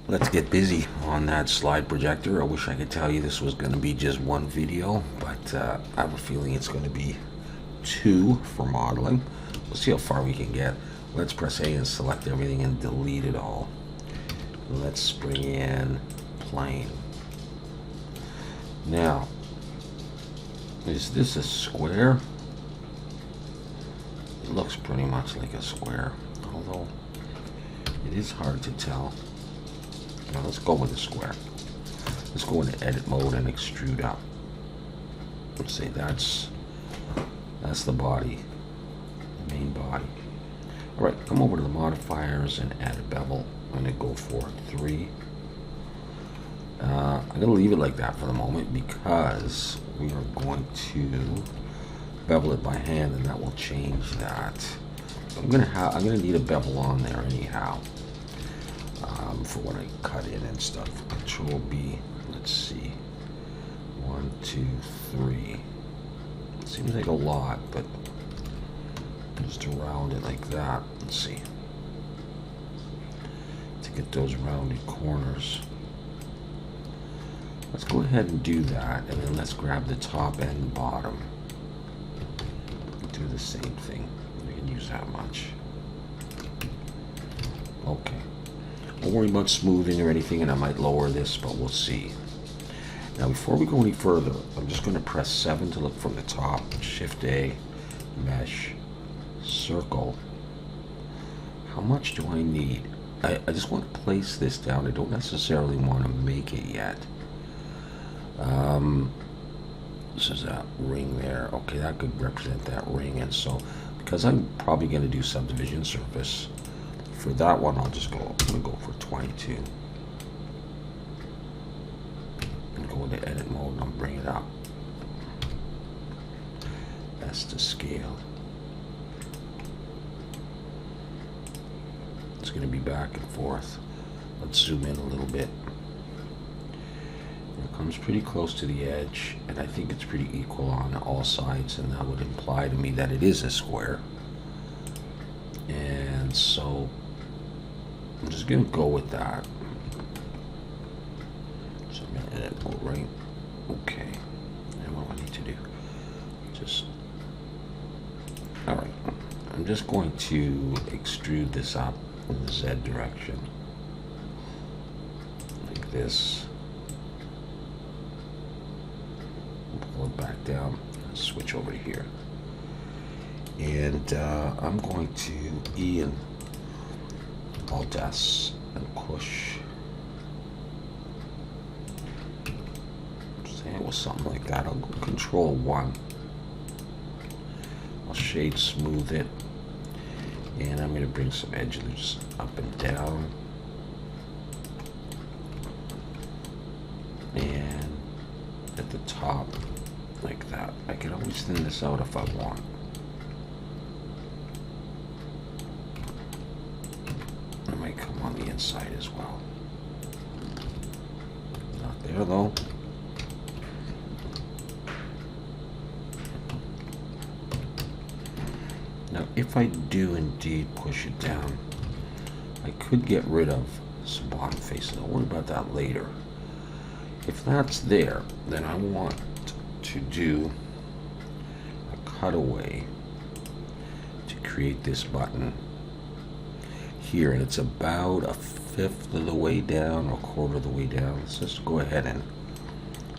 Let's get busy on that slide projector. I wish I could tell you this was going to be just one video, but I have a feeling it's going to be two for modeling. We'll see how far we can get. Let's press A and select everything and delete it all. Let's bring in plane. Now, is this a square? It looks pretty much like a square, although it is hard to tell. Now let's go with the square. Let's go into edit mode and extrude out. Let's say that's the body, the main body. All right, come over to the modifiers and add a bevel. I'm gonna go for 3. I'm gonna leave it like that for the moment because we are going to bevel it by hand, and that will change that. I'm gonna need a bevel on there anyhow. For when I cut in and stuff. Control B. Let's see. 1, 2, 3. Seems like a lot, but just around it like that. Let's see. To get those rounded corners. Let's go ahead and do that, and then let's grab the top and the bottom. Do the same thing. We can use that much. Okay. Don't worry about smoothing or anything, and I might lower this, but we'll see. Now, before we go any further, I'm just going to press 7 to look from the top. Shift A, mesh, circle. How much do I need? I just want to place this down. I don't necessarily want to make it yet. This is that ring there. Okay, that could represent that ring, and so because I'm probably going to do subdivision surface. For that one, I'm gonna go for 22. And go into edit mode and I'll bring it up. That's the scale. It's gonna be back and forth. Let's zoom in a little bit. It comes pretty close to the edge, and I think it's pretty equal on all sides, and that would imply to me that it is a square. And so I'm just gonna go with that. So I'm gonna edit mode, right? Okay. And what do I need to do? Alright. I'm just going to extrude this up in the Z direction. Like this. Pull it back down. Switch over to here. And I'm going to E and Alt S and push. Say it was something like that. I'll go Control 1. I'll shade smooth it, and I'm going to bring some edges up and down, and at the top like that. I can always thin this out if I want. Come on the inside as well. Not there though. Now if I do indeed push it down, I could get rid of some bottom faces. I'll worry about that later. If that's there, then I want to do a cutaway to create this button here, and it's about 1/5 of the way down or 1/4 of the way down. Let's just go ahead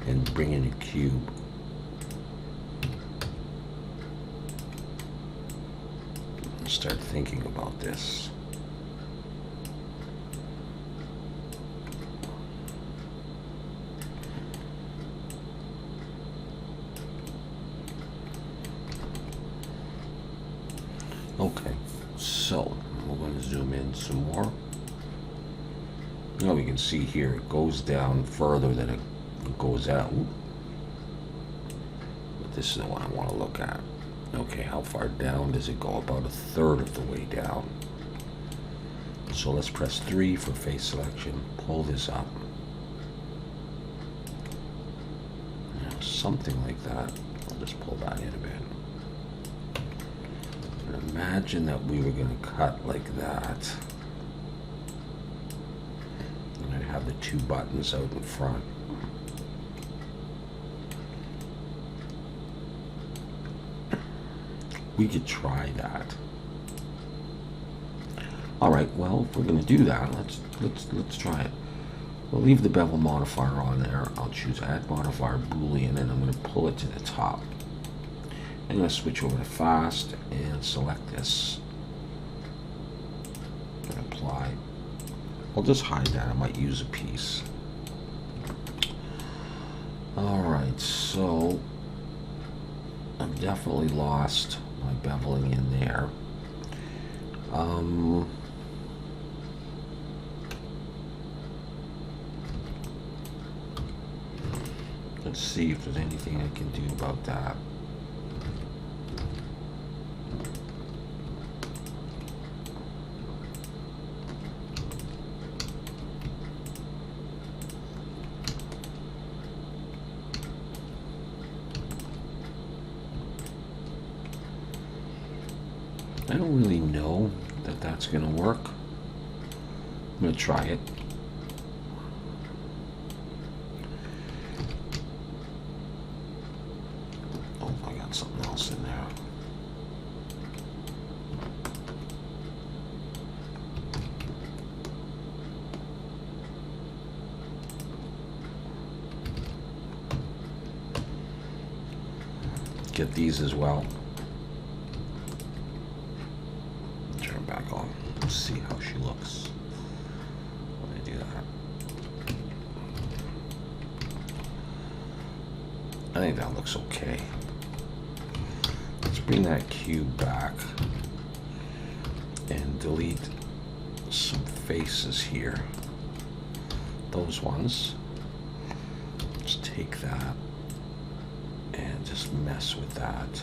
and bring in a cube. And start thinking about this. Okay, so we're going to zoom in some more. Now we can see here it goes down further than it goes out. But this is the one I want to look at. Okay, how far down does it go? About 1/3 of the way down. So let's press 3 for face selection. Pull this up. Something like that. I'll just pull that in a bit. And imagine that we were going to cut like that. And I'd the two buttons out in front. We could try that. All right, well, if we're going to do that, let's try it. We'll leave the bevel modifier on there. I'll choose add modifier Boolean, and I'm going to pull it to the top. I'm going to switch over to fast and select this and apply. I'll just hide that. I might use a piece. All right, so I've definitely lost my beveling in there. Let's see if there's anything I can do about that. I don't really know that that's going to work. I'm going to try it. Oh, I got something else in there. Get these as well. Back on. Let's see how she looks when I do that. I think that looks okay. Let's bring that cube back and delete some faces here. Those ones. Let's take that and just mess with that.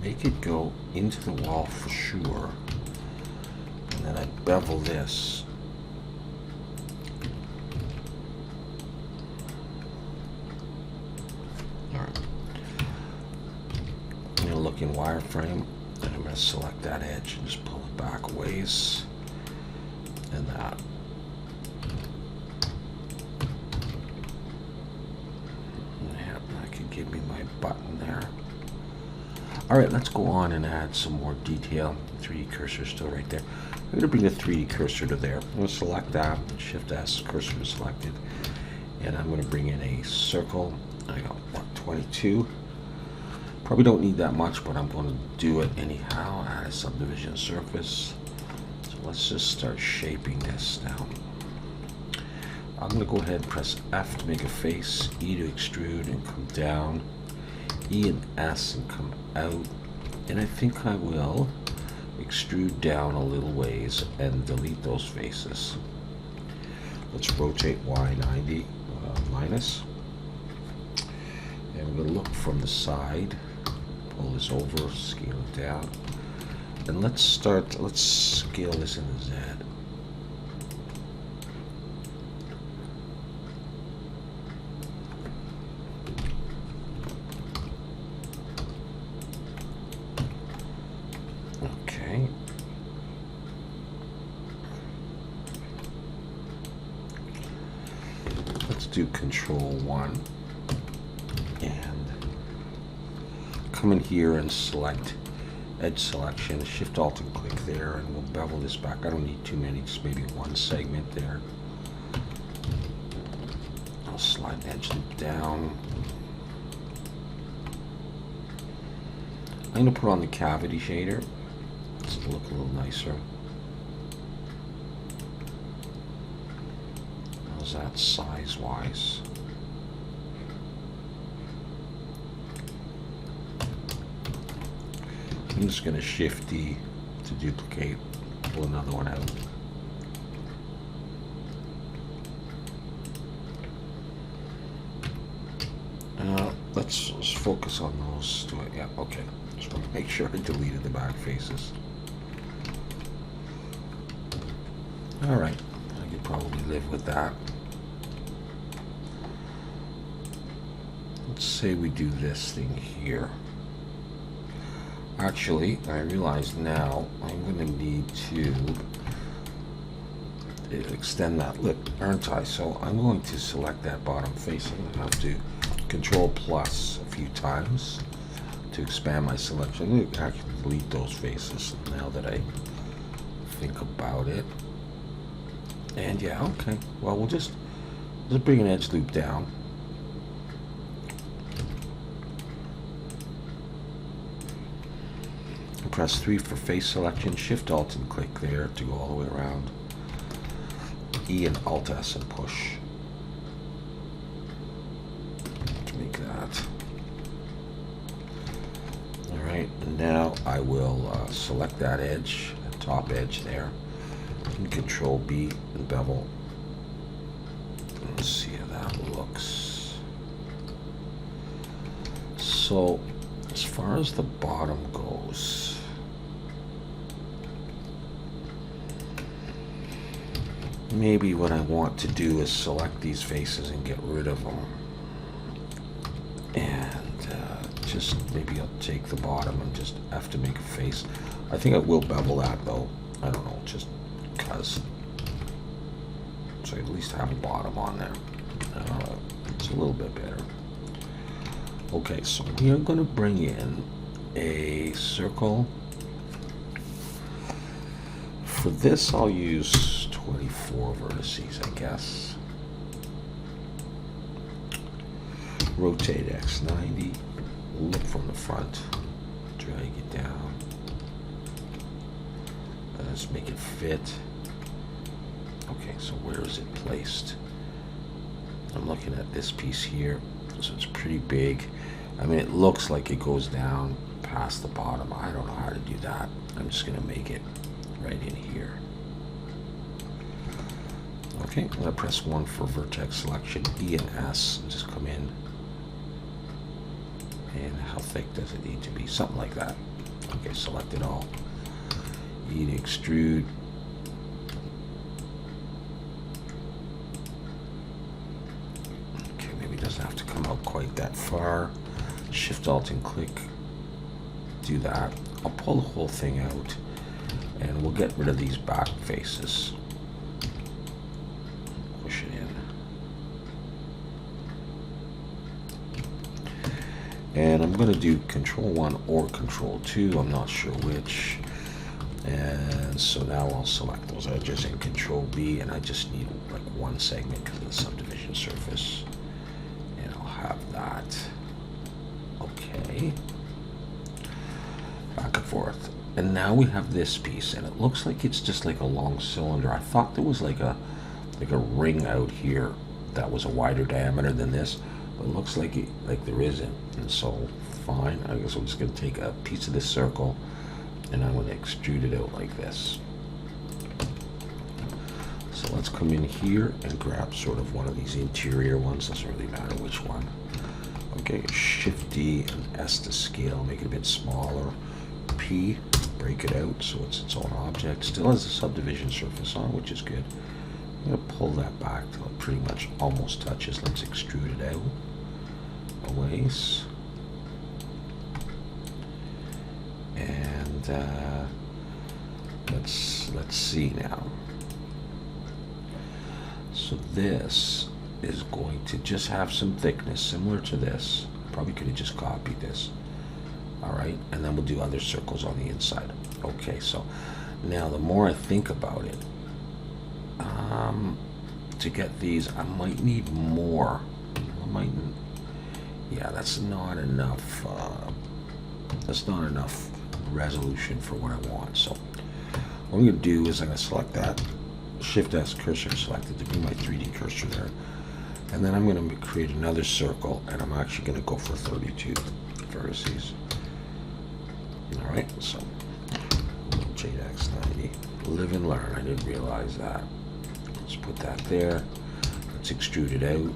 Make it go into the wall for sure, and then I bevel this. All right. I'm going to look in wireframe, and I'm going to select that edge and just pull it back a ways, and that. Yeah, that could give me my button there. All right, let's go on and add some more detail. 3D cursor still right there. I'm going to bring the 3D cursor to there. I'm going to select that, Shift S, cursor is selected, and I'm going to bring in a circle. I got what, 22. Probably don't need that much, but I'm going to do it anyhow. Add a subdivision surface. So let's just start shaping this now. I'm going to go ahead and press F to make a face, E to extrude and come down. E and S and come out, and I think I will extrude down a little ways and delete those faces. Let's rotate Y 90 minus, and we'll look from the side, pull this over, scale it down, and let's scale this in the Z. Do Control 1 and come in here and select edge selection, Shift Alt and click there, and we'll bevel this back. I don't need too many, just maybe one segment there. I'll slide the edge loop down. I'm going to put on the cavity shader to look a little nicer. That size wise. I'm just going to Shift D to duplicate, pull another one out. Let's focus on those two. Yeah, okay. Just want to make sure I deleted the back faces. All right, I could probably live with that. Let's say we do this thing here. Actually, I realize now I'm going to need to extend that lip, aren't I? So I'm going to select that bottom face. I'm going to have to Control plus a few times to expand my selection. I'm going to actually delete those faces now that I think about it. And yeah, okay. Well, we'll just bring an edge loop down. And press 3 for face selection. Shift Alt and click there to go all the way around. E and Alt S and push to make that. All right, and now I will select that edge, that top edge there, and Control B and bevel. Let's see how that looks. So, as far as the bottom goes, maybe what I want to do is select these faces and get rid of them. And just maybe I'll take the bottom and just have to make a face. I think I will bevel that though. I don't know, just because. So I at least have a bottom on there. It's a little bit better. Okay, so we are going to bring in a circle. For this, I'll use 24 vertices, I guess. Rotate X 90. Look from the front. Drag it down. Let's make it fit. Okay, so where is it placed? I'm looking at this piece here. So it's pretty big. I mean, it looks like it goes down past the bottom. I don't know how to do that. I'm just going to make it right in here. Okay, I'm going to press 1 for vertex selection, E and S, and just come in. And how thick does it need to be? Something like that. Okay, select it all. E to extrude. Okay, maybe it doesn't have to come out quite that far. Shift Alt and click. Do that. I'll pull the whole thing out and we'll get rid of these back faces. Push it in. And I'm going to do Control 1 or Control 2. I'm not sure which. And so now I'll select those edges and Control B, and I just need like one segment because of the subdivision surface. And I'll have that. Okay. Back and forth. And now we have this piece, and it looks like it's just like a long cylinder. I thought there was like a ring out here that was a wider diameter than this, but it looks like there isn't. And so, fine. I guess I'm just going to take a piece of this circle, and I'm going to extrude it out like this. So let's come in here and grab sort of one of these interior ones. Doesn't really matter which one. Okay, Shift D and S to scale, make it a bit smaller. P, break it out so it's its own object. Still has a subdivision surface on, which is good. I'm going to pull that back till it pretty much almost touches. Let's extrude it out a ways. And let's see now. So this is going to just have some thickness similar to this. Probably could have just copied this. All right, and then we'll do other circles on the inside. Okay, so now the more I think about it, to get these, I might need more. Yeah, that's not enough. That's not enough resolution for what I want. So what I'm going to do is I'm going to select that, Shift S cursor selected to be my 3D cursor there, and then I'm going to create another circle, and I'm actually going to go for 32 vertices. All right, so JX90, live and learn. I didn't realize that. Let's put that there. Let's extrude it out.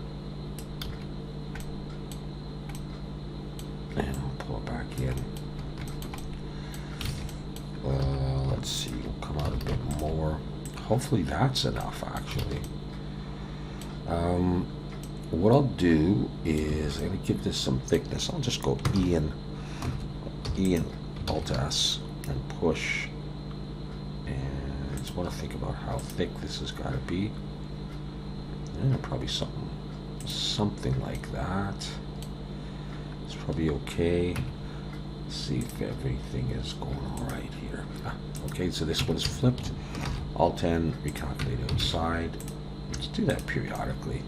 And I'll pull it back in. Let's see, we'll come out a bit more. Hopefully that's enough, actually. What I'll do is I'm going to give this some thickness. I'll just go E and Alt S and push. And I just want to think about how thick this has got to be. And probably something like that. It's probably okay. Let's see if everything is going all right here. Okay, so this one is flipped. Alt N, recalculate outside. Let's do that periodically.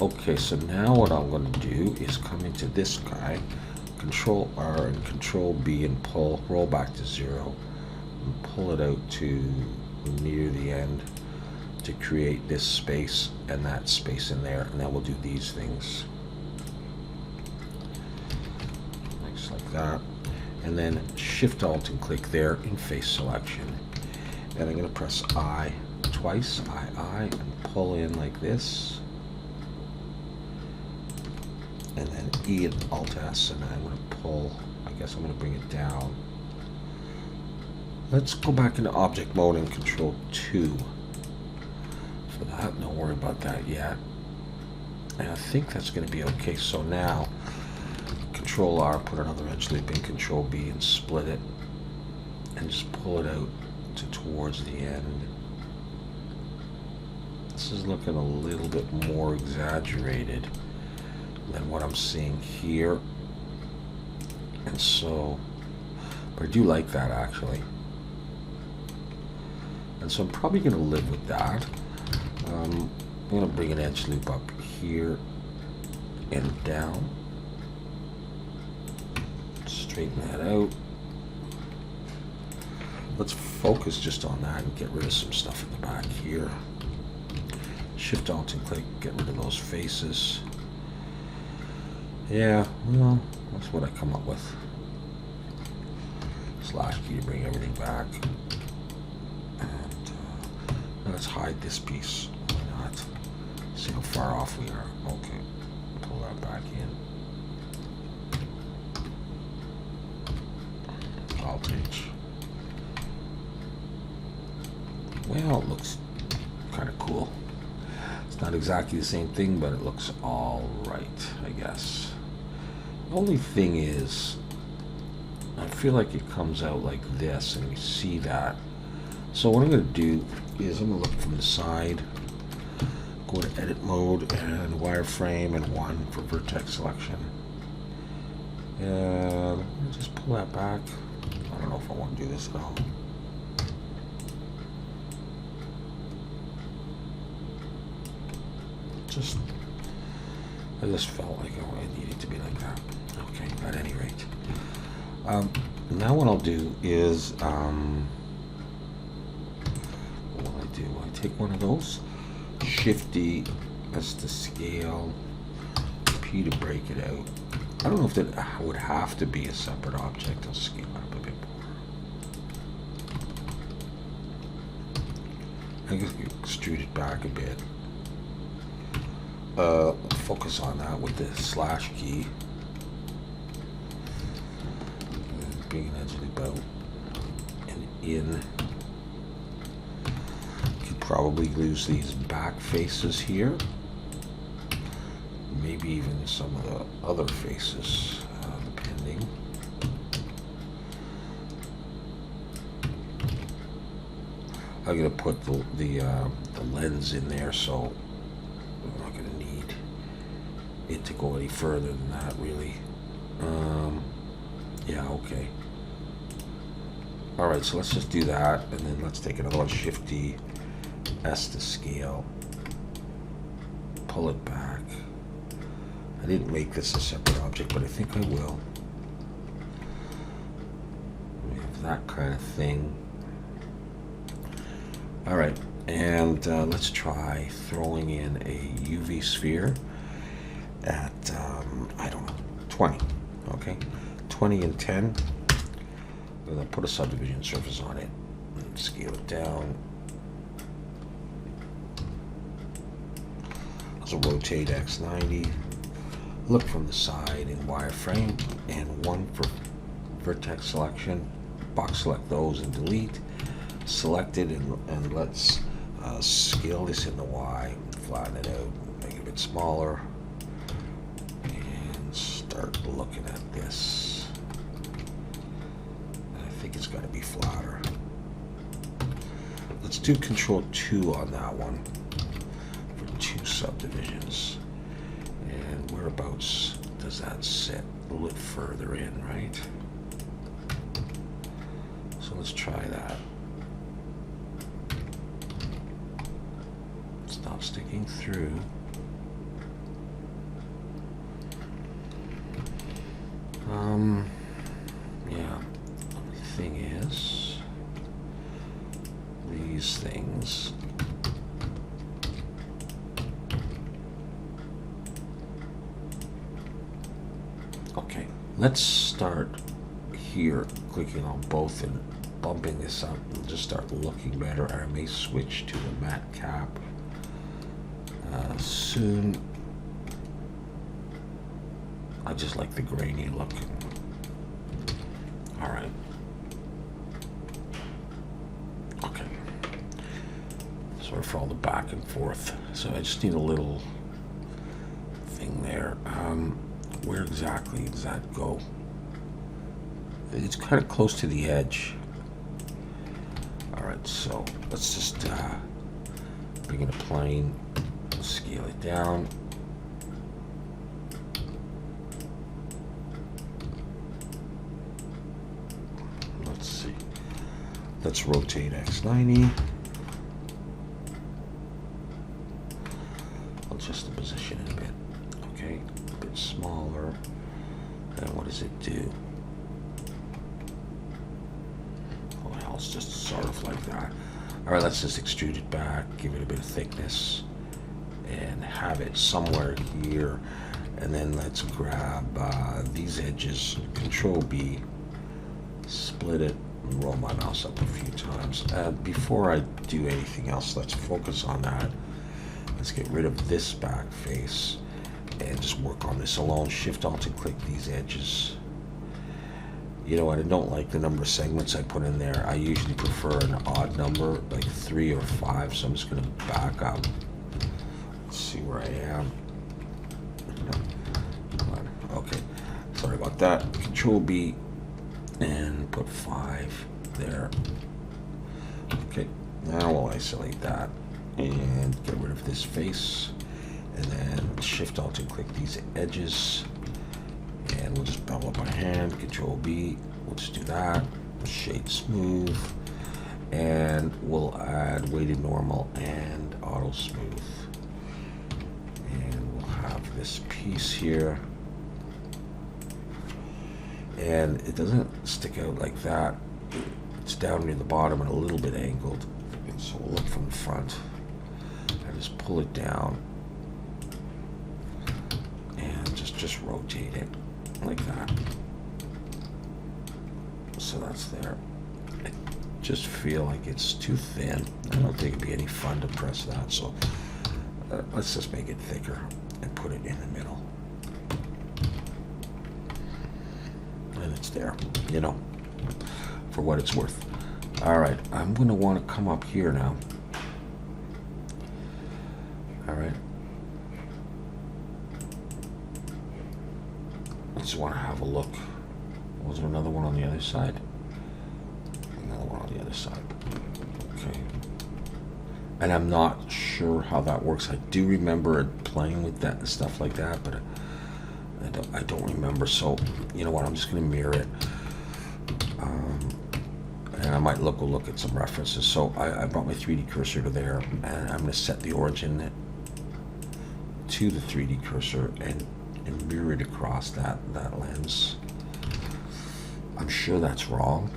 Okay, so now what I'm going to do is come into this guy, Control R and Control B, and roll back to 0, and pull it out to near the end to create this space and that space in there, and then we'll do these things. Just like that. And then Shift Alt and click there in face selection. And I'm going to press I twice, I, and pull in like this. And then E and Alt S, and I'm going to pull, I guess I'm going to bring it down. Let's go back into object mode and Control 2 for that. Don't worry about that yet. And I think that's going to be okay. So now, Control R, put another edge loop in, Control B, and split it. And just pull it out to towards the end. This is looking a little bit more exaggerated than what I'm seeing here, and so, but I do like that actually, and so I'm probably going to live with that. I'm going to bring an edge loop up here and down, straighten that out. Let's focus just on that and get rid of some stuff in the back here. Shift Alt and click, get rid of those faces. Yeah, well, that's what I come up with. Slash key to bring everything back. And let's hide this piece. Why not? See how far off we are. Okay, pull that back in. Alt H. Well, it looks kind of cool. It's not exactly the same thing, but it looks all right, I guess. The only thing is, I feel like it comes out like this, and you see that. So what I'm going to do is I'm going to look from the side, go to edit mode and wireframe and 1 for vertex selection. And just pull that back. I don't know if I want to do this at all. I just felt like it needed to be like that. Okay, at any rate. Now what I'll do is, what will I do? I take one of those, Shift D, that's to scale, P to break it out. I don't know if that would have to be a separate object. I'll scale it up a bit more. I guess extrude it back a bit. Focus on that with the slash key. Bring an edge loop out and in. Could probably lose these back faces here. Maybe even some of the other faces, depending. I'm gonna put the lens in there, so I'm not gonna need it to go any further than that, really. Yeah, okay. All right, so let's just do that, and then let's take another one, Shift D, S to scale, pull it back. I didn't make this a separate object, but I think I will. We have that kind of thing. All right, and let's try throwing in a UV sphere at, I don't know, 20, okay? 20 and 10. I'm gonna put a subdivision surface on it and scale it down. So rotate X90. Look from the side in wireframe, and 1 for vertex selection. Box select those and delete. Select it, and let's scale this in the Y, flatten it out, make it a bit smaller, and start looking at this. think it's got to be flatter. Let's do Control 2 on that one for 2 subdivisions. And whereabouts does that sit? A little bit further in, right? So let's try that. It's not sticking through. Yeah, the thing is, these things, okay, let's start here, clicking on both and bumping this up and just start looking better. I may switch to the matte cap soon. I just like the grainy look. All right. Okay. Sorry for all the back and forth. So I just need a little thing there. Where exactly does that go? It's kind of close to the edge. All right, so let's just bring in a plane, scale it down. Let's see. Let's rotate X90. I'll adjust the position a bit. Okay, a bit smaller. And what does it do? Oh, hell, it's just sort of like that. All right, let's just extrude it back, give it a bit of thickness, and have it somewhere here. And then let's grab these edges, Control B, split it, and roll my mouse up a few times. Before I do anything else, let's focus on that. Let's get rid of this back face and just work on this alone. Shift Alt and click these edges. You know what, I don't like the number of segments I put in there. I usually prefer an odd number, like 3 or 5, so I'm just gonna back up. Let's see where I am. Come on. Okay, sorry about that. Control B and put 5 there. Okay, now we'll isolate that and get rid of this face. And then Shift Alt and click these edges. And we'll just bevel up our hand, Control B, we'll just do that, shade smooth, and we'll add weighted normal and auto smooth. And we'll have this piece here. And it doesn't stick out like that. It's down near the bottom and a little bit angled. And so we'll look from the front. I just pull it down and just rotate it like that. So that's there. I just feel like it's too thin. I don't think it'd be any fun to press that, so let's just make it thicker and put it in the middle. And it's there, you know, for what it's worth. All right, I'm gonna want to come up here now. All right. I just want to have a look. Was there another one on the other side? Another one on the other side. Okay. And I'm not sure how that works. I do remember playing with that and stuff like that, but I don't remember. So, you know what? I'm just going to mirror it. And I might look at some references. So I brought my 3D cursor to there, and I'm going to set the origin to the 3D cursor and mirror it across that lens. I'm sure that's wrong.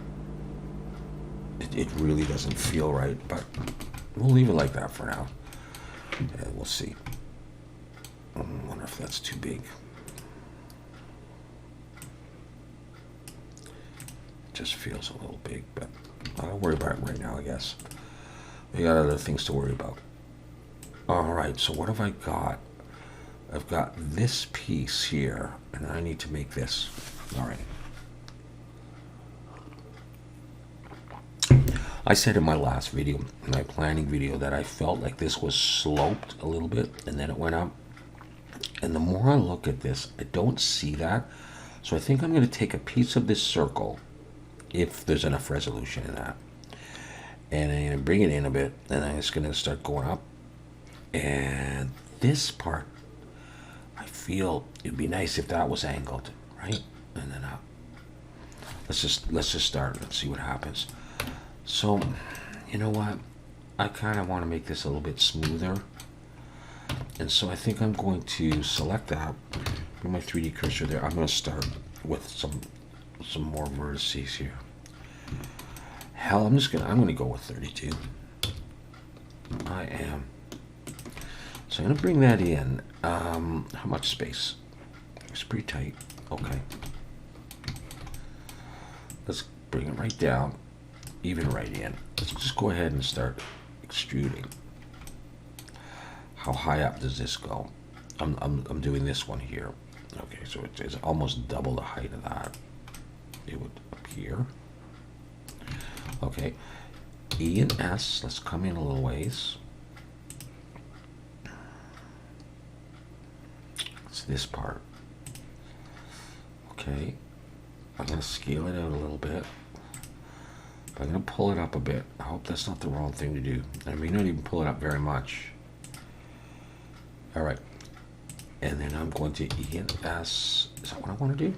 It really doesn't feel right, but we'll leave it like that for now. And we'll see. I wonder if that's too big. It just feels a little big, but I don't worry about it right now, I guess. We got other things to worry about. All right, so what have I got? I've got this piece here, and I need to make this. All right. I said in my last video, in my planning video, that I felt like this was sloped a little bit, and then it went up. And the more I look at this, I don't see that. So I think I'm going to take a piece of this circle, if there's enough resolution in that. And I'm going to bring it in a bit, and I'm just going to start going up. And this part, I feel it'd be nice if that was angled, right? And then up. Let's just start. Let's see what happens. So, you know what? I kind of want to make this a little bit smoother. And so I think I'm going to select that. Bring my 3D cursor there. I'm going to start with some more vertices here. Hell, I'm going to go with 32. I am. So I'm going to bring that in. How much space? It's pretty tight. Okay. Let's bring it right down, even right in. Let's just go ahead and start extruding. How high up does this go? I'm doing this one here. Okay, so it's almost double the height of that. It would appear. Okay, E and S. Let's come in a little ways. It's this part. Okay. I'm going to scale it out a little bit. I'm going to pull it up a bit. I hope that's not the wrong thing to do. I may not even pull it up very much. All right. And then I'm going to E and S. Is that what I want to do?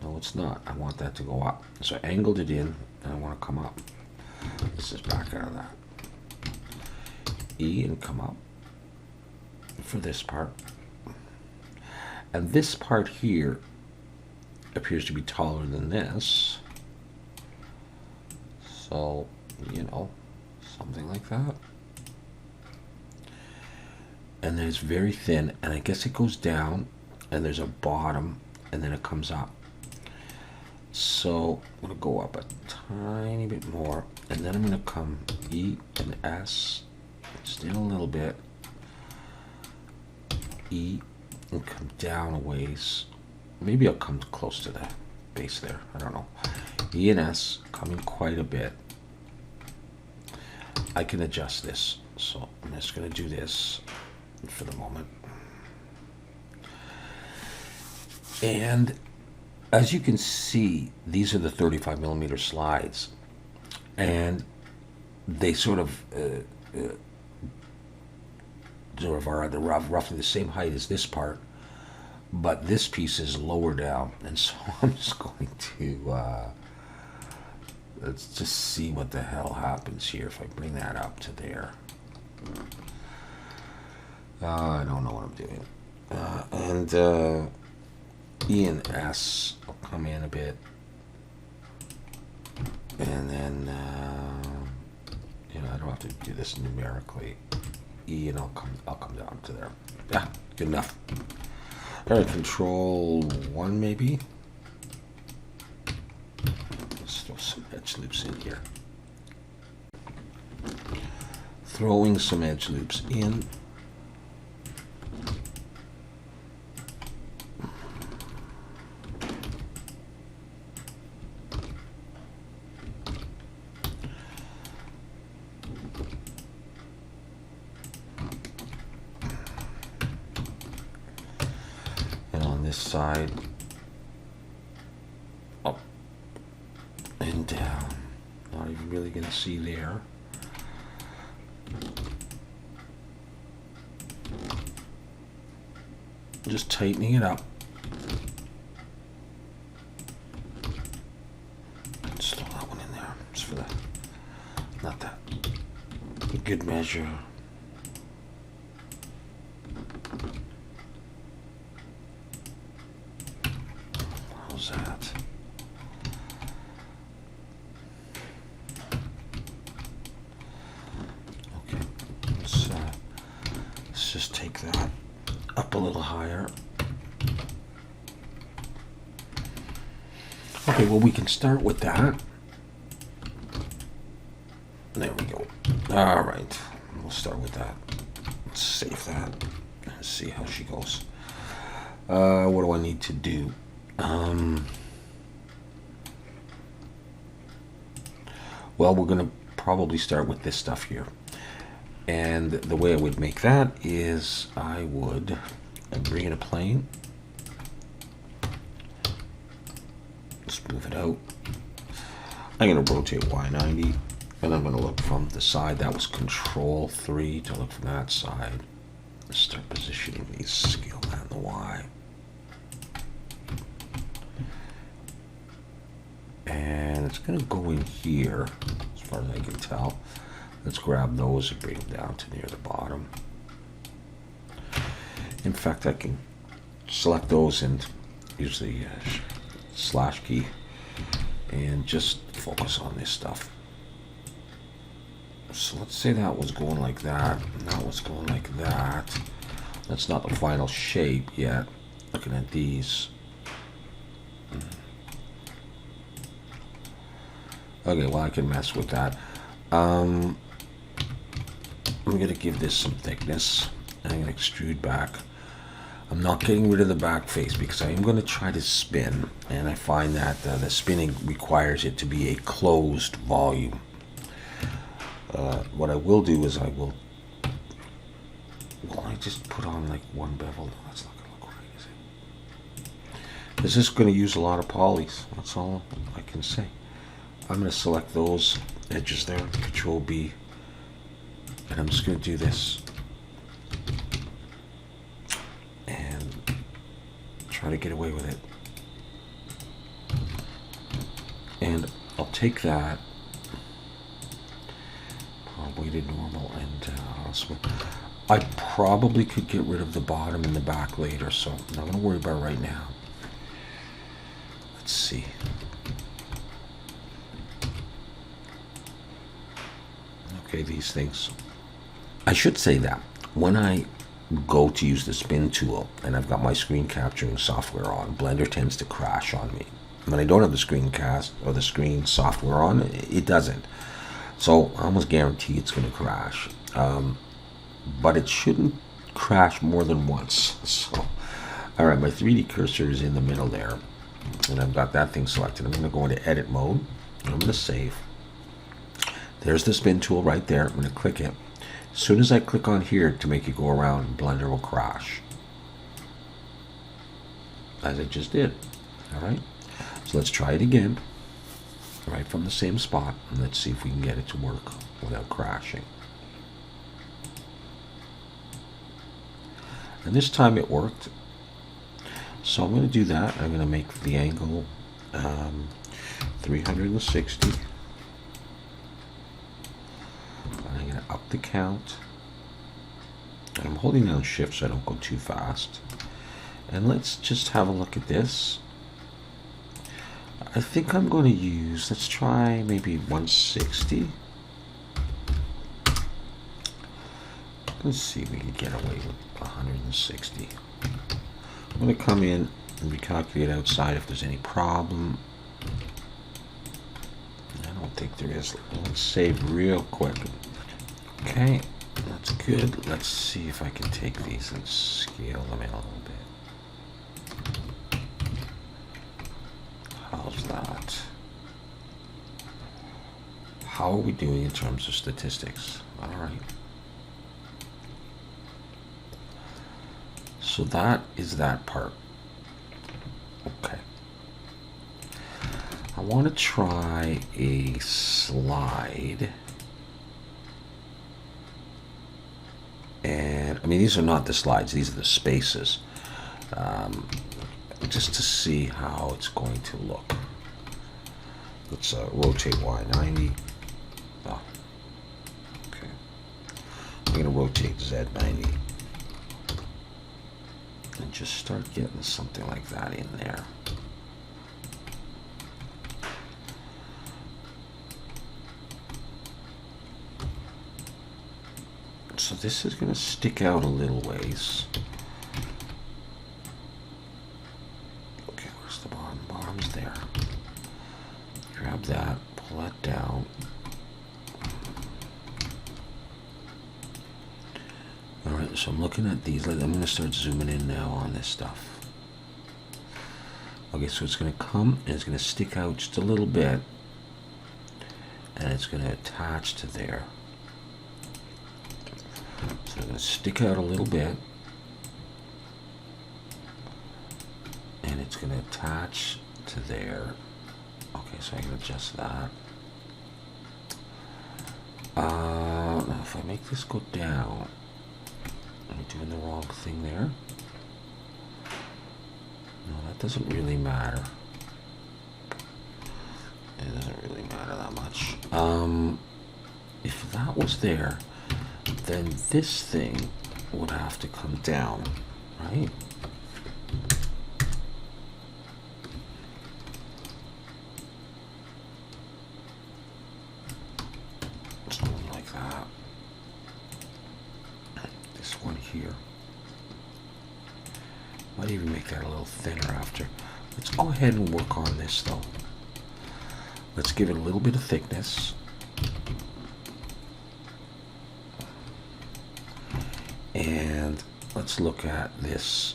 No, it's not. I want that to go up. So I angled it in, and I want to come up. Let's just back out of that. E and come up for this part. And this part here appears to be taller than this. So, you know, something like that. And then it's very thin, and I guess it goes down, and there's a bottom, and then it comes up. So I'm going to go up a tiny bit more, and then I'm going to come E and S, still a little bit, E, and come down a ways. Maybe I'll come close to the base there. I don't know. E and S coming quite a bit. I can adjust this. So I'm just going to do this for the moment. And as you can see, these are the 35mm slides. And they sort of are roughly the same height as this part. But this piece is lower down, and so I'm just going to let's just see what the hell happens here if I bring that up to there. I don't know what I'm doing. And E and S will come in a bit, and then you know, I don't have to do this numerically. E, and I'll come down to there. Yeah, good enough. All right, Control 1 maybe. Let's throw some edge loops in here. Throwing some edge loops in. Side, up and down. Not even really going to see there. Just tightening it up. Just throw that one in there, just for the, not that, a good measure. That. Okay, let's just take that up a little higher. Okay, well, we can start with that. There we go. All right, we'll start with that. Let's save that and see how she goes. What do I need to do? Well, we're going to probably start with this stuff here. And the way I would make that is I would bring in a plane, Let's move it out. I'm going to rotate Y90, and I'm going to look from the side. That was Control 3 to look from that side. Let's start positioning these, scale that in the Y. And it's going to go in here, as far as I can tell. Let's grab those and bring them down to near the bottom. In fact, I can select those and use the slash key and just focus on this stuff. So let's say that was going like that, and that was going like that. That's not the final shape yet. Looking at these. Okay, well, I can mess with that. I'm going to give this some thickness. I'm going to extrude back. I'm not getting rid of the back face because I am going to try to spin, and I find that the spinning requires it to be a closed volume. What I will do is I just put on like one bevel. No, that's not going to look right, is it? This is going to use a lot of polys. That's all I can say. I'm going to select those edges there, Control B, and I'm just going to do this and try to get away with it. And I'll take that, probably to normal, and I probably could get rid of the bottom and the back later, so I'm not going to worry about it right now. Let's see. Okay, these things. I should say that when I go to use the spin tool and I've got my screen capturing software on, Blender tends to crash on me. When I don't have the screencast or the screen software on, it doesn't. So I almost guarantee it's going to crash. But it shouldn't crash more than once. So, all right, my 3D cursor is in the middle there, and I've got that thing selected. I'm going to go into edit mode, and I'm going to save. There's the spin tool right there. I'm going to click it. As soon as I click on here to make it go around, Blender will crash, as it just did. All right, so let's try it again, right from the same spot, and let's see if we can get it to work without crashing. And this time it worked. So I'm going to do that. I'm going to make the angle 360. And I'm going to up the count. And I'm holding down shift so I don't go too fast. And let's just have a look at this. I think I'm going to use, let's try maybe 160. Let's see if we can get away with 160. I'm going to come in and recalculate outside if there's any problem. I don't think there is. Let's save real quick. Okay, that's good. Let's see if I can take these and scale them in a little bit. How's that? How are we doing in terms of statistics? All right. So that is that part. Okay. I want to try a slide. And I mean, these are not the slides, these are the spaces. Just to see how it's going to look. Let's rotate Y90. Oh. Okay. I'm going to rotate Z90. And just start getting something like that in there. So this is going to stick out a little ways. Okay, where's the bottom? Bottom's there. Grab that, pull that down. Alright, so I'm looking at these. I'm going to start zooming in now on this stuff. Okay, so it's going to come and it's going to stick out just a little bit. And it's going to attach to there. So I'm going to stick out a little bit. And it's going to attach to there. Okay, so I can adjust that. Now if I make this go down, am I doing the wrong thing there? No, that doesn't really matter. It doesn't really matter that much. If that was there, then this thing would have to come down, right? Something like that. This one here. Might even make that a little thinner after. Let's go ahead and work on this though. Let's give it a little bit of thickness. And let's look at this.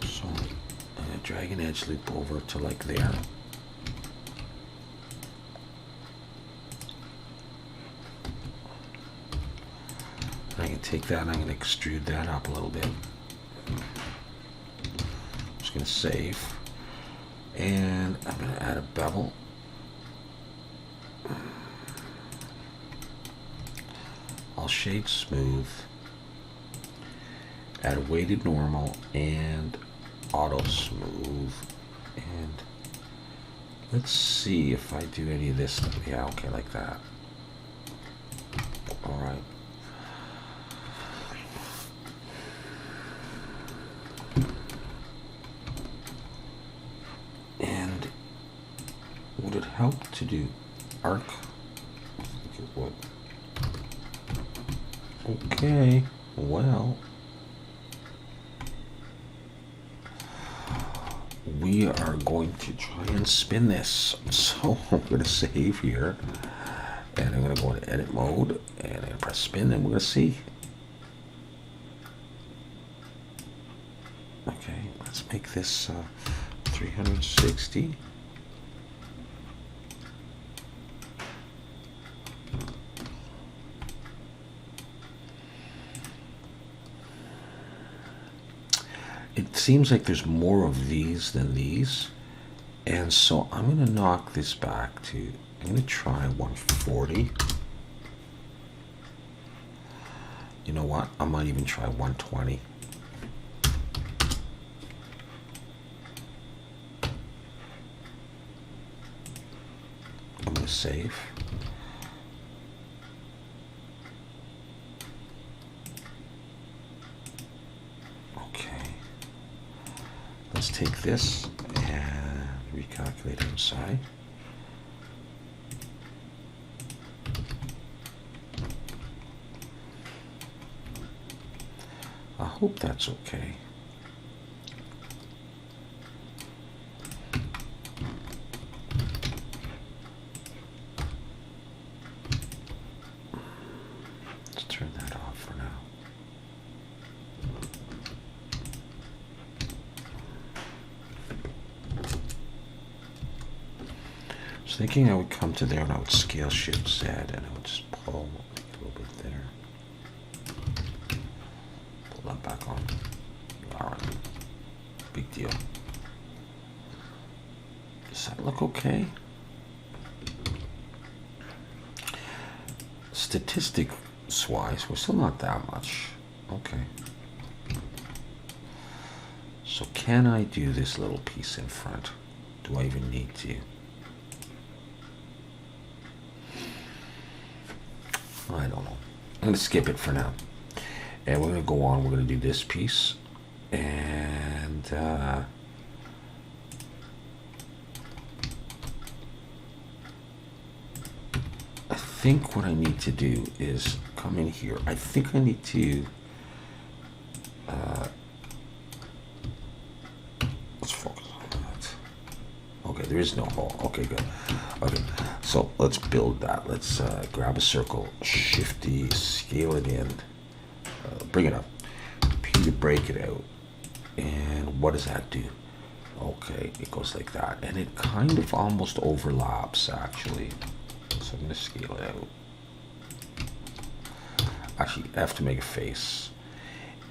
So I'm going to drag an edge loop over to like there. I can take that and I'm going to extrude that up a little bit. Just going to save. And I'm going to add a bevel. I'll shade smooth. Add a weighted normal and auto smooth. And let's see if I do any of this. Yeah, okay, like that. All right. And would it help to do arc? I think it would. Okay, well, we are going to try and spin this. So I'm going to save here, and I'm going to go into edit mode, and I'm going to press spin, and we're going to see. Okay, let's make this 360. It seems like there's more of these than these, and so I'm going to knock this back to, I'm going to try 140. You know what? I might even try 120. I'm going to save. Let's take this and recalculate inside. I hope that's okay. Let's turn that off for now. Thinking I would come to there and I would scale shift Z and I would just pull a little bit there. Pull that back on. Alright. Big deal. Does that look okay? Statistics wise, we're still not that much. Okay. So can I do this little piece in front? Do I even need to? I don't know. I'm going to skip it for now. And we're going to go on. We're going to do this piece. And I think what I need to do is come in here. I think I need to let's focus on that. Okay, there is no hole. Okay, good. Okay, so let's build that. Let's grab a circle, shifty, scale it in, bring it up, P to break it out, and what does that do? Okay, it goes like that, and it kind of almost overlaps actually. So I'm going to scale it out. Actually, I have to make a face,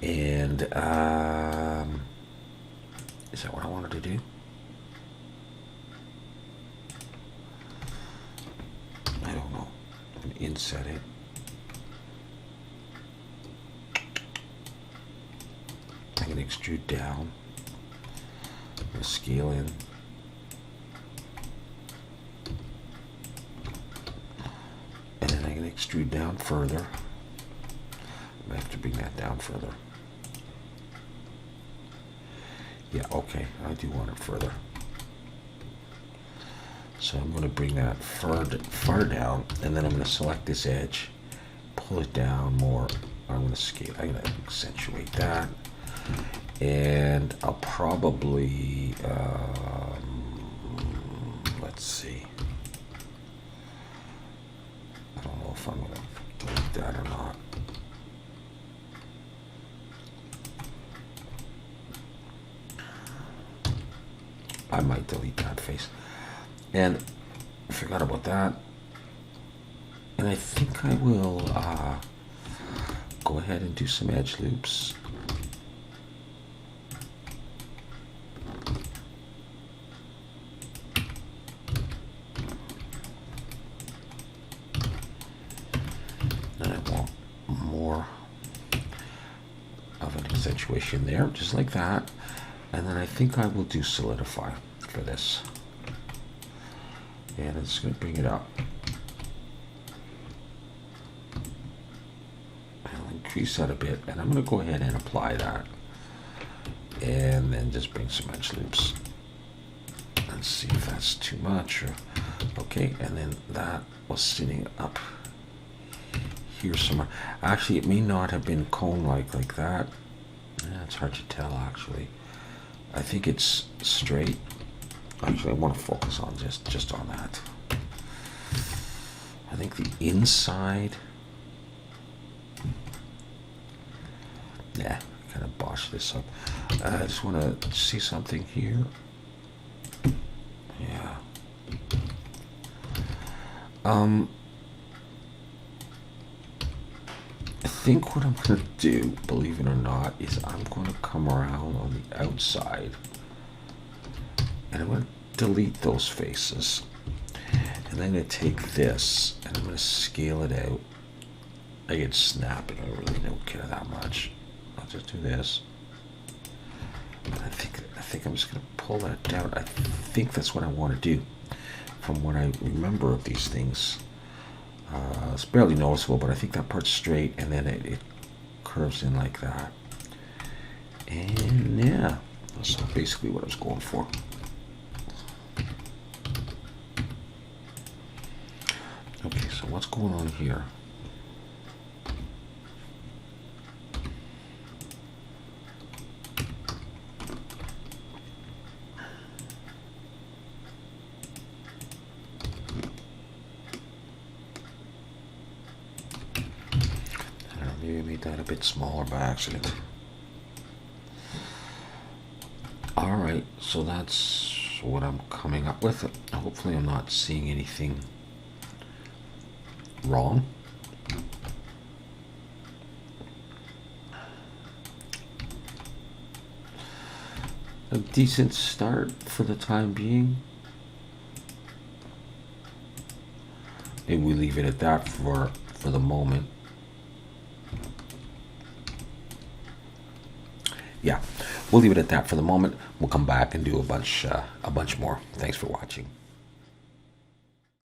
and Is that what I wanted to do? I don't know. I'm going to inset it. I'm going to extrude down. I'm going to scale in. And then I'm going to extrude down further. I have to bring that down further. Yeah, okay, I do want it further. So I'm going to bring that far down, and then I'm going to select this edge, pull it down more. I'm going to scale. I'm going to accentuate that, and I'll probably let's see. I don't know if I'm going to delete that or not. I might delete that face. And I forgot about that. And I think I will go ahead and do some edge loops. And I want more of an accentuation there, just like that. And then I think I will do solidify for this. And it's going to bring it up. I'll increase that a bit, and I'm going to go ahead and apply that. And then just bring some edge loops. Let's see if that's too much. Or, okay, and then that was sitting up here somewhere. Actually, it may not have been cone-like that. Yeah, it's hard to tell, actually. I think it's straight. Actually, I want to focus on just on that. I think the inside. Yeah, kind of botched this up. I just want to see something here. Yeah. I think what I'm going to do, believe it or not, is I'm going to come around on the outside. And I'm going to delete those faces. And then I'm going to take this and I'm going to scale it out. I get snapping. I really don't care that much. I'll just do this. And I think I'm just going to pull that down. I think that's what I want to do. From what I remember of these things. It's barely noticeable, but I think that part's straight, and then it curves in like that. And yeah, that's basically what I was going for. Okay, so what's going on here? Maybe I made that a bit smaller by accident. Alright, so that's what I'm coming up with. Hopefully I'm not seeing anything wrong. A decent start for the time being. Maybe we leave it at that for the moment. Yeah, we'll leave it at that for the moment. We'll come back and do a bunch more. Thanks for watching.